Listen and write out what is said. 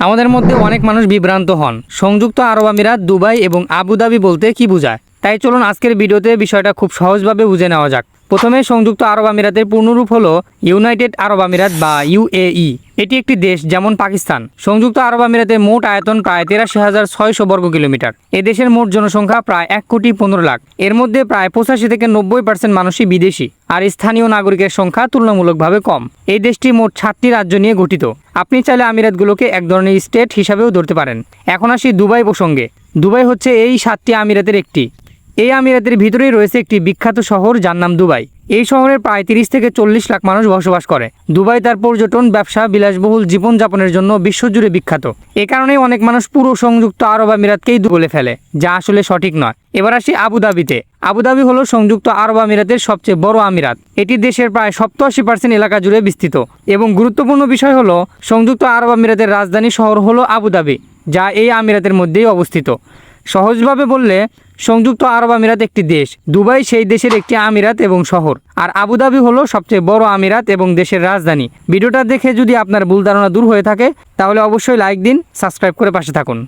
আমাদের মধ্যে অনেক মানুষ বিভ্রান্ত হন সংযুক্ত আরব আমিরাত, দুবাই এবং আবুধাবি বলতে কি বোঝায়। তাই চলুন আজকের ভিডিওতে বিষয়টা খুব সহজভাবে বুঝে নেওয়া যাক। প্রথমে সংযুক্ত আরব আমিরাতের পূর্ণরূপ হলো ইউনাইটেড আরব আমিরাত বা ইউএই। এটি একটি দেশ যেমন পাকিস্তান। সংযুক্ত আরব আমিরাতের মোট আয়তন প্রায় ৮৩,৬০০ বর্গ কিলোমিটার। এ দেশের মোট জনসংখ্যা প্রায় ১,১৫,০০,০০০। এর মধ্যে প্রায় ৮৫ থেকে ৯০% মানুষই বিদেশি, আর স্থানীয় নাগরিকের সংখ্যা তুলনামূলকভাবে কম। এই দেশটি মোট ৭টি রাজ্য নিয়ে গঠিত। আপনি চাইলে আমিরাতগুলোকে এক ধরনের স্টেট হিসাবেও ধরতে পারেন। এখন আসি দুবাই প্রসঙ্গে। দুবাই হচ্ছে এই 7টি আমিরাতের একটি। এই আমিরাতের ভিতরেই রয়েছে একটি বিখ্যাত শহর যার নাম দুবাই। এই শহরে প্রায় ৩০ থেকে ৪০ লাখ মানুষ বসবাস করে। দুবাই তার পর্যটন, ব্যবসা, বিলাসবহুল জীবনযাপনের জন্য বিশ্বজুড়ে বিখ্যাত। এ কারণেই অনেক মানুষ পুরো সংযুক্ত আরব আমিরাতকেই বলে ফেলে, যা আসলে সঠিক নয়। এবার আসি আবুধাবিতে। আবুধাবি হলো সংযুক্ত আরব আমিরাতের সবচেয়ে বড় আমিরাত। এটি দেশের প্রায় ৮৭% এলাকা জুড়ে বিস্তৃত। এবং গুরুত্বপূর্ণ বিষয় হলো সংযুক্ত আরব আমিরাতের রাজধানী শহর হলো আবুধাবি, যা এই আমিরাতের মধ্যেই অবস্থিত। সহজভাবে বললে সংযুক্ত আরব আমিরাত একটি দেশ, দুবাই সেই দেশের একটি আমিরাত এবং শহর, আর আবুধাবি হলো সবচেয়ে বড় আমিরাত এবং দেশের রাজধানী। ভিডিওটা দেখে যদি আপনার ভুল ধারণা দূর হয়ে থাকে তাহলে অবশ্যই লাইক দিন, সাবস্ক্রাইব করে পাশে থাকুন।